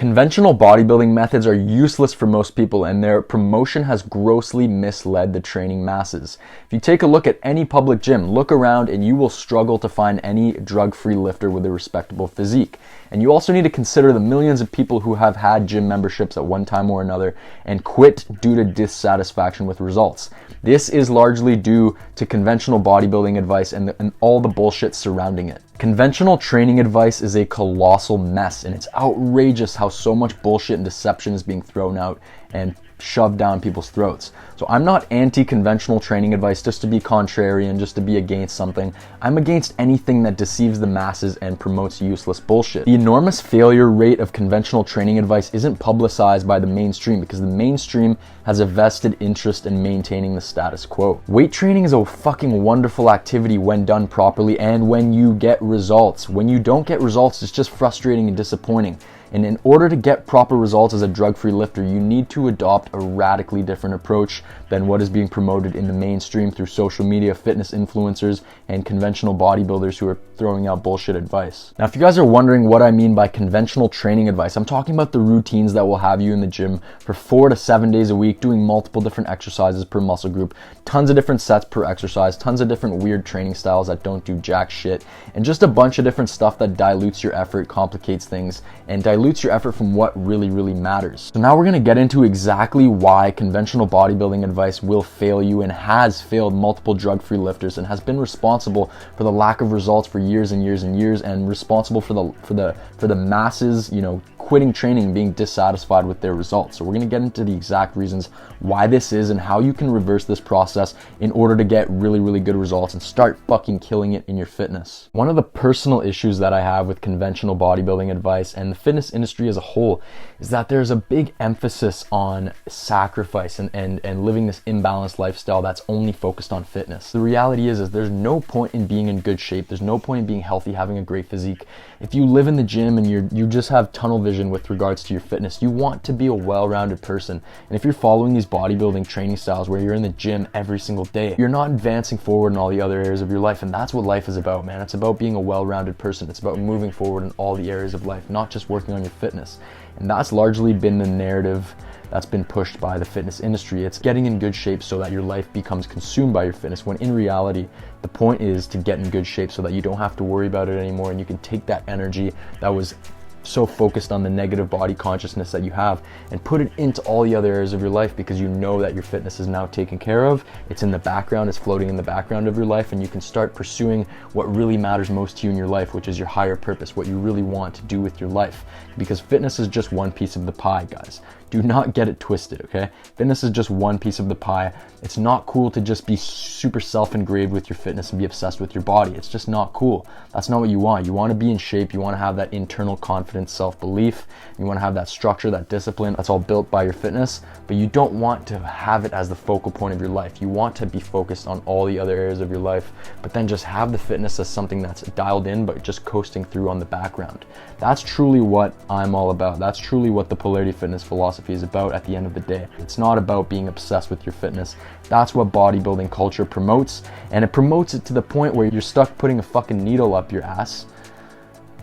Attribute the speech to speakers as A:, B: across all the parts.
A: Conventional bodybuilding methods are useless for most people, and their promotion has grossly misled the training masses. If you take a look at any public gym, look around and you will struggle to find any drug-free lifter with a respectable physique. And you also need to consider the millions of people who have had gym memberships at one time or another and quit due to dissatisfaction with results. This is largely due to conventional bodybuilding advice and all the bullshit surrounding it. Conventional training advice is a colossal mess, and it's outrageous how so much bullshit and deception is being thrown out and shoved down people's throats. So I'm not anti-conventional training advice just to be contrarian, just to be against something. I'm against anything that deceives the masses and promotes useless bullshit. The enormous failure rate of conventional training advice isn't publicized by the mainstream because the mainstream has a vested interest in maintaining the status quo. Weight training is a fucking wonderful activity when done properly and when you get results. When you don't get results, it's just frustrating and disappointing. And in order to get proper results as a drug-free lifter, you need to adopt a radically different approach than what is being promoted in the mainstream through social media, fitness influencers, and conventional bodybuilders who are throwing out bullshit advice. Now, if you guys are wondering what I mean by conventional training advice, I'm talking about the routines that will have you in the gym for 4 to 7 days a week, doing multiple different exercises per muscle group, tons of different sets per exercise, tons of different weird training styles that don't do jack shit, and just a bunch of different stuff that dilutes your effort, complicates things, and dilutes your effort from what really matters. So now we're going to get into exactly why conventional bodybuilding advice will fail you and has failed multiple drug-free lifters and has been responsible for the lack of results for years and years and years, and responsible for the masses, quitting training, being dissatisfied with their results. So we're going to get into the exact reasons why this is and how you can reverse this process in order to get really good results and start fucking killing it in your fitness. One of the personal issues that I have with conventional bodybuilding advice and the fitness industry as a whole is that there's a big emphasis on sacrifice and living this imbalanced lifestyle that's only focused on fitness. The reality is there's no point in being in good shape. There's no point in being healthy, having a great physique. If you live in the gym and you just have tunnel vision with regards to your fitness, you want to be a well-rounded person. And if you're following these bodybuilding training styles where you're in the gym every single day, you're not advancing forward in all the other areas of your life. And that's what life is about, man. It's about being a well-rounded person. It's about moving forward in all the areas of life, not just working on your fitness. And that's largely been the narrative that's been pushed by the fitness industry. It's getting in good shape so that your life becomes consumed by your fitness, when in reality, the point is to get in good shape so that you don't have to worry about it anymore, and you can take that energy that was so focused on the negative body consciousness that you have and put it into all the other areas of your life, because you know that your fitness is now taken care of. It's in the background, it's floating in the background of your life, and you can start pursuing what really matters most to you in your life, which is your higher purpose, what you really want to do with your life. Because fitness is just one piece of the pie, guys. Do not get it twisted, okay? Fitness is just one piece of the pie. It's not cool to just be super self-engraved with your fitness and be obsessed with your body. It's just not cool. That's not what you want. You want to be in shape. You want to have that internal confidence, self-belief. You want to have that structure, that discipline. That's all built by your fitness, but you don't want to have it as the focal point of your life. You want to be focused on all the other areas of your life, but then just have the fitness as something that's dialed in, but just coasting through on the background. That's truly what I'm all about. That's truly what the Polarity fitness philosophy is about at the end of the day. It's not about being obsessed with your fitness. That's what bodybuilding culture promotes, and it promotes it to the point where you're stuck putting a fucking needle up your ass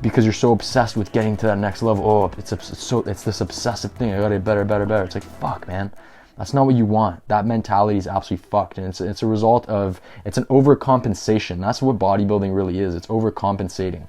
A: because you're so obsessed with getting to that next level. Oh, it's this obsessive thing. I gotta get better. It's like, fuck, man. That's not what you want. That mentality is absolutely fucked, and it's a result of, it's an overcompensation. That's what bodybuilding really is. It's overcompensating.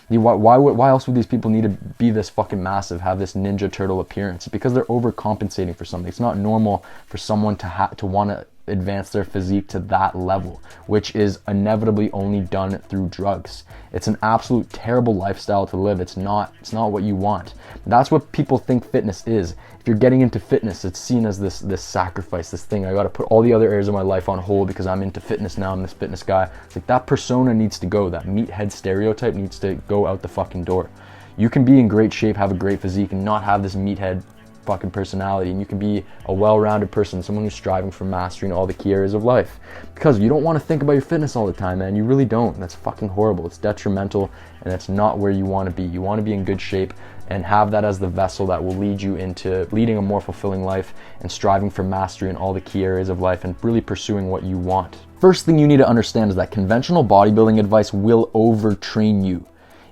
A: Why else would these people need to be this fucking massive, have this Ninja Turtle appearance? It's because they're overcompensating for something. It's not normal for someone to want to advance their physique to that level, which is inevitably only done through drugs. It's an absolute terrible lifestyle to live. It's not what you want. That's what people think fitness is. If you're getting into fitness, it's seen as this sacrifice, this thing. I got to put all the other areas of my life on hold because I'm into fitness now. I'm this fitness guy. It's like, that persona needs to go. That meathead stereotype needs to go out the fucking door. You can be in great shape, have a great physique, and not have this meathead fucking personality, and you can be a well-rounded person, someone who's striving for mastery in all the key areas of life, because you don't want to think about your fitness all the time, man. You really don't. That's fucking horrible. It's detrimental, and it's not where you want to be. You want to be in good shape and have that as the vessel that will lead you into leading a more fulfilling life and striving for mastery in all the key areas of life and really pursuing what you want. First thing you need to understand is that conventional bodybuilding advice will overtrain you.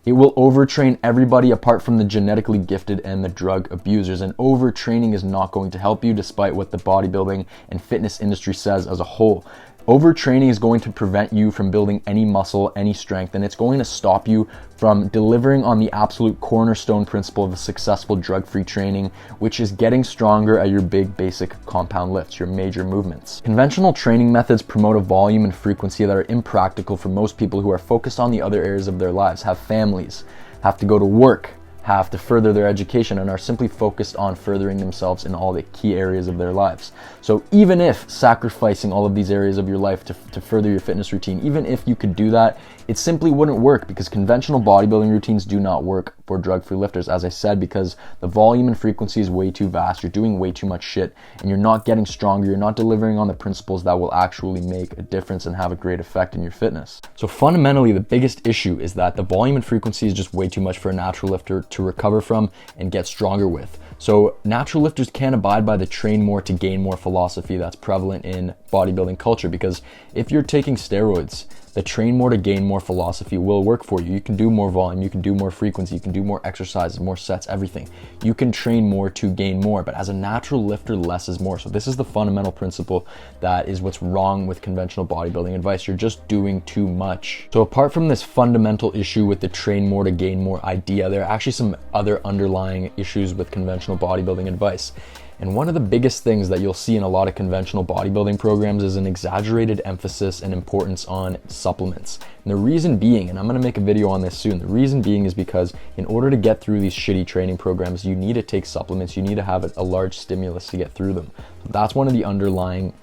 A: It will overtrain everybody apart from the genetically gifted and the drug abusers. And overtraining is not going to help you, despite what the bodybuilding and fitness industry says as a whole. Overtraining is going to prevent you from building any muscle, any strength, and it's going to stop you from delivering on the absolute cornerstone principle of a successful drug-free training, which is getting stronger at your big basic compound lifts, your major movements. Conventional training methods promote a volume and frequency that are impractical for most people who are focused on the other areas of their lives, have families, have to go to work, have to further their education, and are simply focused on furthering themselves in all the key areas of their lives. So even if sacrificing all of these areas of your life to further your fitness routine, even if you could do that, it simply wouldn't work, because conventional bodybuilding routines do not work for drug-free lifters, as I said, because the volume and frequency is way too vast. You're doing way too much shit, and you're not getting stronger. You're not delivering on the principles that will actually make a difference and have a great effect in your fitness. So fundamentally, the biggest issue is that the volume and frequency is just way too much for a natural lifter to recover from and get stronger with. So natural lifters can't abide by the train more to gain more philosophy that's prevalent in bodybuilding culture, because if you're taking steroids, the train more to gain more philosophy will work for you. You can do more volume, you can do more frequency, you can do more exercises, more sets, everything. You can train more to gain more, but as a natural lifter, less is more. So this is the fundamental principle that is what's wrong with conventional bodybuilding advice. You're just doing too much. So apart from this fundamental issue with the train more to gain more idea, there are actually some other underlying issues with conventional bodybuilding advice. And one of the biggest things that you'll see in a lot of conventional bodybuilding programs is an exaggerated emphasis and importance on supplements. And the reason being, and I'm gonna make a video on this soon, the reason being is because in order to get through these shitty training programs, you need to take supplements, you need to have a large stimulus to get through them. So that's one of the underlying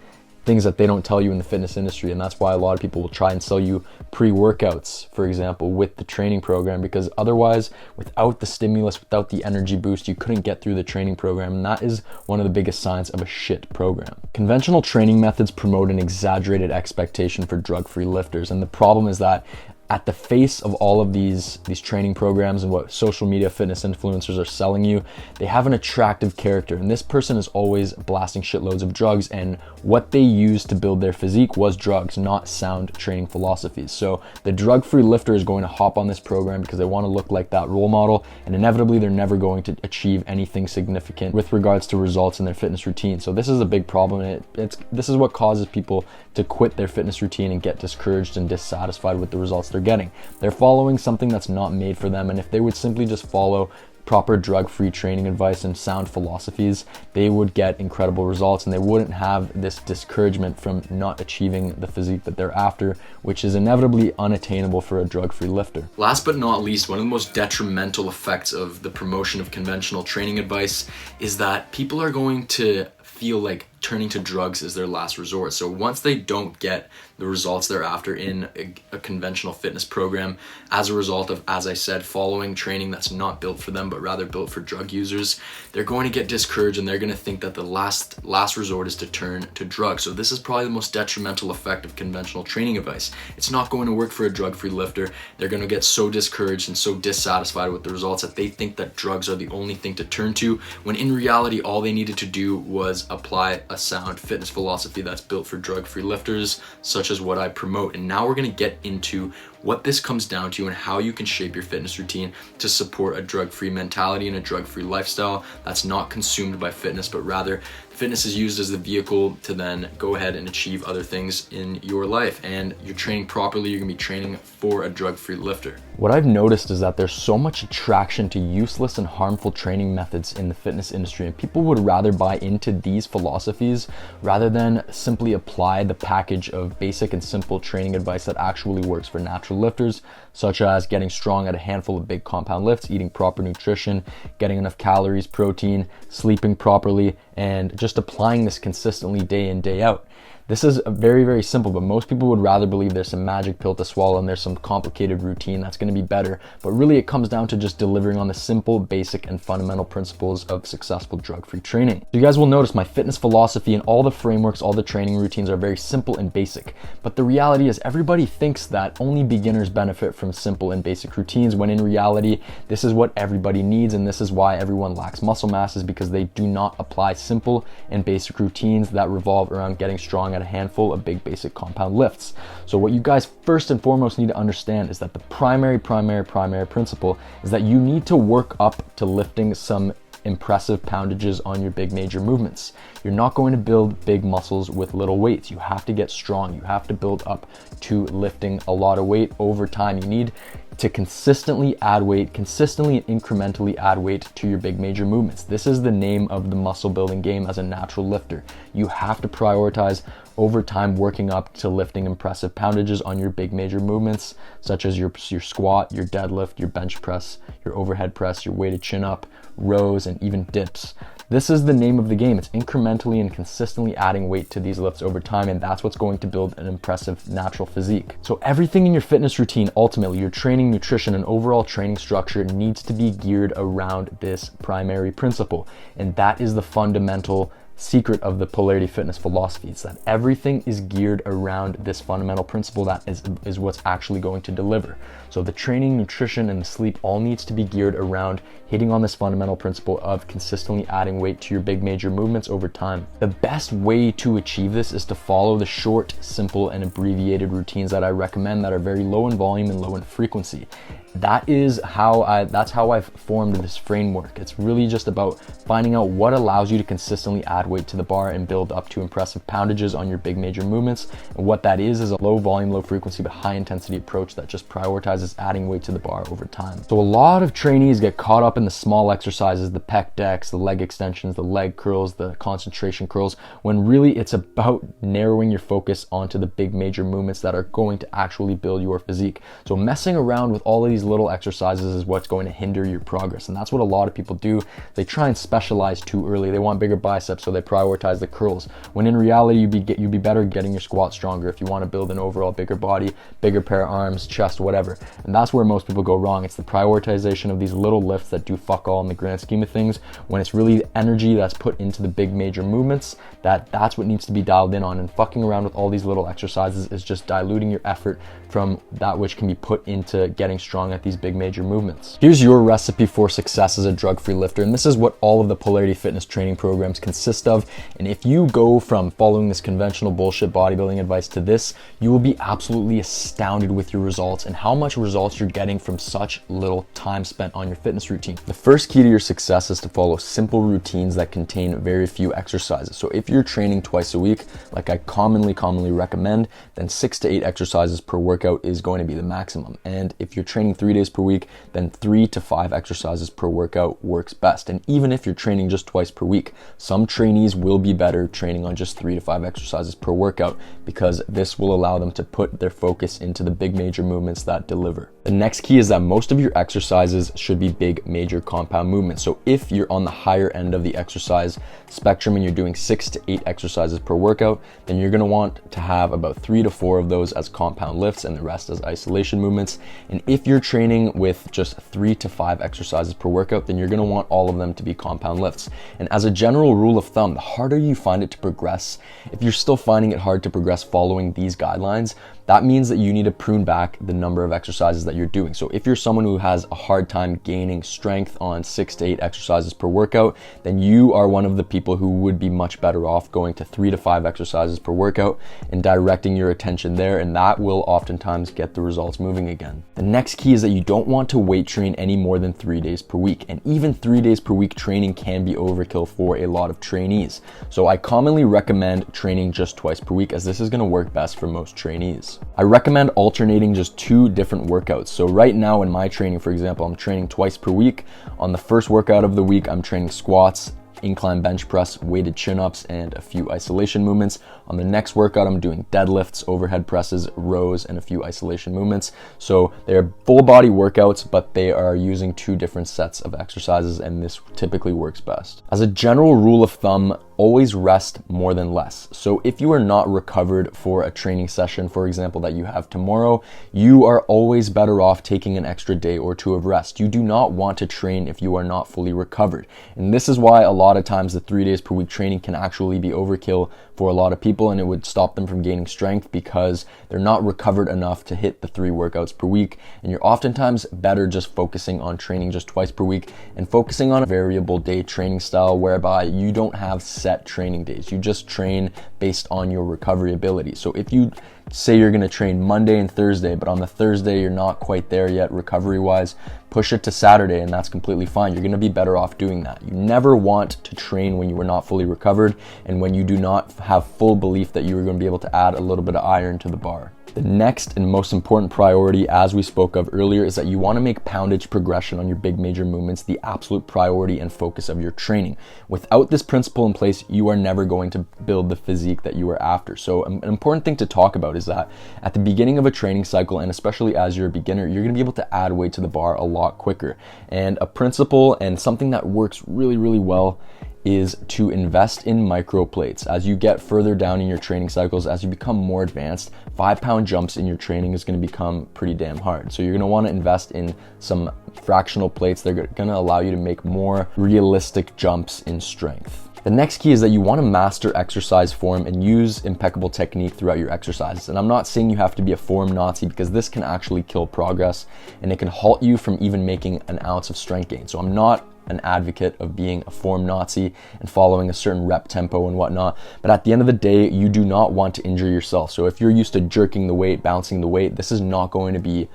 A: things that they don't tell you in the fitness industry, and that's why a lot of people will try and sell you pre-workouts, for example, with the training program, because otherwise, without the stimulus, without the energy boost, you couldn't get through the training program, and that is one of the biggest signs of a shit program. Conventional training methods promote an exaggerated expectation for drug-free lifters, and the problem is that at the face of all of these training programs and what social media fitness influencers are selling you, they have an attractive character, and this person is always blasting shitloads of drugs, and what they used to build their physique was drugs, not sound training philosophies. So the drug-free lifter is going to hop on this program because they want to look like that role model, and inevitably they're never going to achieve anything significant with regards to results in their fitness routine. So this is a big problem, and this is what causes people to quit their fitness routine and get discouraged and dissatisfied with the results they're getting. They're following something that's not made for them, and if they would simply just follow proper drug-free training advice and sound philosophies, they would get incredible results, and they wouldn't have this discouragement from not achieving the physique that they're after, which is inevitably unattainable for a drug-free lifter. Last but not least, one of the most detrimental effects of the promotion of conventional training advice is that people are going to feel like turning to drugs is their last resort. So once they don't get the results they're after in a conventional fitness program as a result of, as I said, following training that's not built for them but rather built for drug users, they're going to get discouraged, and they're going to think that the last resort is to turn to drugs. So this is probably the most detrimental effect of conventional training advice. It's not going to work for a drug-free lifter. They're going to get so discouraged and so dissatisfied with the results that they think that drugs are the only thing to turn to, when in reality all they needed to do was apply a sound fitness philosophy that's built for drug-free lifters, such as what I promote. And now we're going to get into what this comes down to and how you can shape your fitness routine to support a drug-free mentality and a drug-free lifestyle that's not consumed by fitness, but rather fitness is used as the vehicle to then go ahead and achieve other things in your life. And you're training properly, you're gonna be training for a drug-free lifter. What I've noticed is that there's so much attraction to useless and harmful training methods in the fitness industry, and people would rather buy into these philosophies rather than simply apply the package of basic and simple training advice that actually works for natural lifters, such as getting strong at a handful of big compound lifts, eating proper nutrition, getting enough calories, protein, sleeping properly, and just applying this consistently day in, day out. This is very, very simple, but most people would rather believe there's some magic pill to swallow and there's some complicated routine that's going to be better. But really it comes down to just delivering on the simple, basic, and fundamental principles of successful drug-free training. So you guys will notice my fitness philosophy and all the frameworks, all the training routines are very simple and basic. But the reality is everybody thinks that only beginners benefit from simple and basic routines, when in reality, this is what everybody needs, and this is why everyone lacks muscle mass, is because they do not apply simple and basic routines that revolve around getting strong at a handful of big basic compound lifts. So what you guys first and foremost need to understand is that the primary principle is that you need to work up to lifting some impressive poundages on your big major movements. You're not going to build big muscles with little weights. You have to get strong. You have to build up to lifting a lot of weight over time. You need to consistently add weight, consistently and incrementally add weight to your big major movements. This is the name of the muscle building game as a natural lifter. You have to prioritize over time working up to lifting impressive poundages on your big major movements, such as your squat, your deadlift, your bench press, your overhead press, your weighted chin up, rows, and even dips. This is the name of the game. It's incrementally and consistently adding weight to these lifts over time, and that's what's going to build an impressive natural physique. So everything in your fitness routine, ultimately your training, nutrition, and overall training structure needs to be geared around this primary principle, and that is the fundamental secret of the Polarity fitness philosophy. It's that everything is geared around this fundamental principle that is what's actually going to deliver. So the training, nutrition, and the sleep all needs to be geared around hitting on this fundamental principle of consistently adding weight to your big major movements over time. The best way to achieve this is to follow the short, simple, and abbreviated routines that I recommend that are very low in volume and low in frequency. That's how I've formed this framework. It's really just about finding out what allows you to consistently add weight to the bar and build up to impressive poundages on your big major movements. And what that is a low volume, low frequency, but high intensity approach that just prioritizes adding weight to the bar over time. So a lot of trainees get caught up in the small exercises, the pec decks, the leg extensions, the leg curls, the concentration curls, when really it's about narrowing your focus onto the big major movements that are going to actually build your physique. So messing around with all of these little exercises is what's going to hinder your progress, and that's what a lot of people do. They try and specialize too early. They want bigger biceps, so they prioritize the curls, when in reality you'd be better getting your squat stronger if you want to build an overall bigger body, bigger pair of arms, chest, whatever. And that's where most people go wrong. It's the prioritization of these little lifts that do fuck all in the grand scheme of things, when it's really the energy that's put into the big major movements that's what needs to be dialed in on. And fucking around with all these little exercises is just diluting your effort from that which can be put into getting strong at these big major movements. Here's your recipe for success as a drug-free lifter, and this is what all of the Polarity fitness training programs consist of. And if you go from following this conventional bullshit bodybuilding advice to this, you will be absolutely astounded with your results and how much results you're getting from such little time spent on your fitness routine. The first key to your success is to follow simple routines that contain very few exercises. So if you're training twice a week, like I commonly recommend, then 6 to 8 exercises per workout is going to be the maximum. And if you're training 3 days per week, then 3 to 5 exercises per workout works best. And even if you're training just twice per week, some trainees will be better training on just 3 to 5 exercises per workout, because this will allow them to put their focus into the big major movements that deliver. The next key is that most of your exercises should be big major compound movements. So if you're on the higher end of the exercise spectrum and you're doing 6 to 8 exercises per workout, then you're going to want to have about 3 to 4 of those as compound lifts and the rest as isolation movements. And if you're training with just 3 to 5 exercises per workout, then you're going to want all of them to be compound lifts. And as a general rule of thumb, the harder you find it to progress, if you're still finding it hard to progress following these guidelines, that means that you need to prune back the number of exercises that you're doing. So if you're someone who has a hard time gaining strength on 6 to 8 exercises per workout, then you are one of the people who would be much better off going to 3 to 5 exercises per workout and directing your attention there, and that will oftentimes get the results moving again. The next key is that you don't want to weight train any more than 3 days per week, and even 3 days per week training can be overkill for a lot of trainees. So I commonly recommend training just twice per week, as this is going to work best for most trainees. I recommend alternating just 2 different workouts. So right now in my training, for example, I'm training twice per week. On the first workout of the week, I'm training squats, incline bench press, weighted chin-ups, and a few isolation movements. On the next workout, I'm doing deadlifts, overhead presses, rows, and a few isolation movements. So they're full body workouts, but they are using 2 different sets of exercises, and this typically works best. As a general rule of thumb, always rest more than less. So if you are not recovered for a training session, for example, that you have tomorrow, you are always better off taking an extra day or two of rest. You do not want to train if you are not fully recovered. And this is why a lot of times the 3 days per week training can actually be overkill for a lot of people, and it would stop them from gaining strength because they're not recovered enough to hit the 3 workouts per week. And you're oftentimes better just focusing on training just twice per week and focusing on a variable day training style whereby you don't have set training days. You just train based on your recovery ability. So if you say you're going to train Monday and Thursday, but on the Thursday you're not quite there yet recovery wise, push it to Saturday, and that's completely fine. You're going to be better off doing that. You never want to train when you are not fully recovered and when you do not have full belief that you are going to be able to add a little bit of iron to the bar. The next and most important priority, as we spoke of earlier, is that you want to make poundage progression on your big major movements the absolute priority and focus of your training. Without this principle in place, you are never going to build the physique that you are after. So an important thing to talk about is that at the beginning of a training cycle, and especially as you're a beginner, you're going to be able to add weight to the bar a lot quicker. And a principle and something that works really, really well is to invest in micro plates. As you get further down in your training cycles, as you become more advanced, 5-pound jumps in your training is going to become pretty damn hard. So you're going to want to invest in some fractional plates. They're going to allow you to make more realistic jumps in strength. The next key is that you want to master exercise form and use impeccable technique throughout your exercises. And I'm not saying you have to be a form Nazi, because this can actually kill progress and it can halt you from even making an ounce of strength gain. So I'm not an advocate of being a form Nazi and following a certain rep tempo and whatnot. But at the end of the day, you do not want to injure yourself. So if you're used to jerking the weight, bouncing the weight, this is not going to be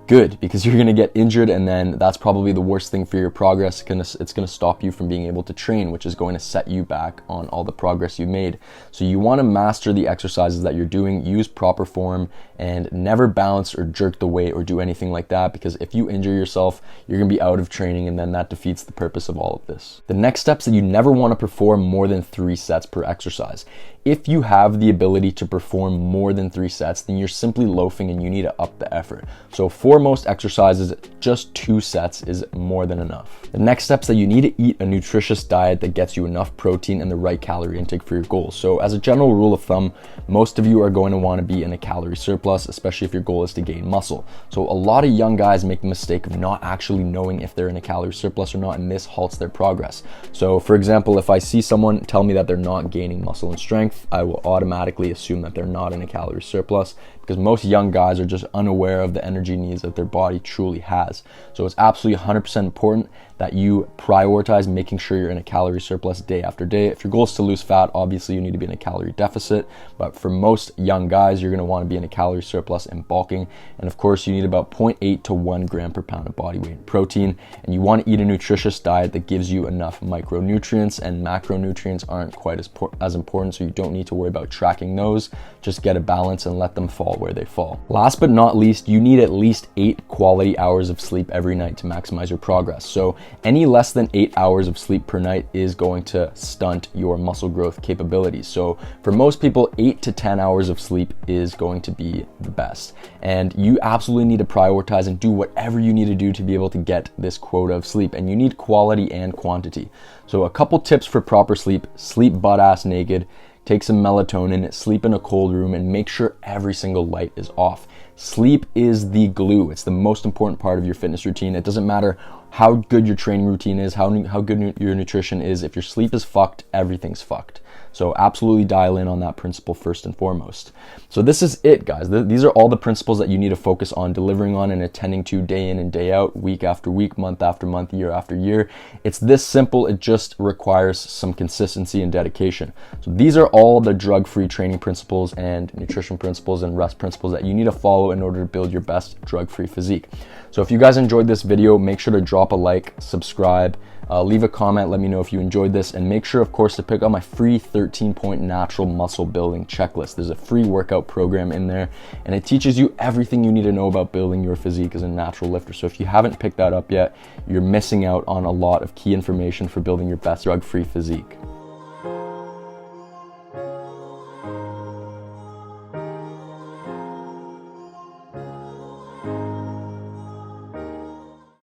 A: good, because you're going to get injured, and then that's probably the worst thing for your progress. It's going to stop you from being able to train, which is going to set you back on all the progress you've made. So you want to master the exercises that you're doing, use proper form, and never bounce or jerk the weight or do anything like that, because if you injure yourself, you're going to be out of training, and then that defeats the purpose of all of this. The next step is that you never want to perform more than 3 sets per exercise. If you have the ability to perform more than 3 sets, then you're simply loafing and you need to up the effort. So for most exercises, just 2 sets is more than enough. The next step is that you need to eat a nutritious diet that gets you enough protein and the right calorie intake for your goals. So as a general rule of thumb, most of you are going to want to be in a calorie surplus, especially if your goal is to gain muscle. So a lot of young guys make the mistake of not actually knowing if they're in a calorie surplus or not, and this halts their progress. So for example, if I see someone tell me that they're not gaining muscle and strength, I will automatically assume that they're not in a calorie surplus, because most young guys are just unaware of the energy needs that their body truly has. So it's absolutely 100% important that you prioritize making sure you're in a calorie surplus day after day. If your goal is to lose fat, obviously you need to be in a calorie deficit, but for most young guys, you're going to want to be in a calorie surplus and bulking. And of course, you need about 0.8 to 1 gram per pound of body weight in protein, and you want to eat a nutritious diet that gives you enough micronutrients, and macronutrients aren't quite as important, so you don't need to worry about tracking those. Just get a balance and let them fall where they fall. Last but not least, you need at least 8 quality hours of sleep every night to maximize your progress. So any less than 8 hours of sleep per night is going to stunt your muscle growth capabilities. So for most people, 8 to 10 hours of sleep is going to be the best. And you absolutely need to prioritize and do whatever you need to do to be able to get this quota of sleep. And you need quality and quantity. So a couple tips for proper sleep: sleep butt ass naked, take some melatonin, sleep in a cold room, and make sure every single light is off. Sleep is the glue. It's the most important part of your fitness routine. It doesn't matter how good your training routine is, how good your nutrition is. If your sleep is fucked, everything's fucked. So absolutely dial in on that principle first and foremost. So this is it, guys. These are all the principles that you need to focus on delivering on and attending to day in and day out, week after week, month after month, year after year. It's this simple. It just requires some consistency and dedication. So these are all the drug-free training principles and nutrition principles and rest principles that you need to follow in order to build your best drug-free physique. So if you guys enjoyed this video, make sure to drop a like, subscribe, leave a comment, let me know if you enjoyed this, and make sure, of course, to pick up my free 13-point natural muscle building checklist. There's a free workout program in there, and it teaches you everything you need to know about building your physique as a natural lifter. So if you haven't picked that up yet, you're missing out on a lot of key information for building your best drug-free physique.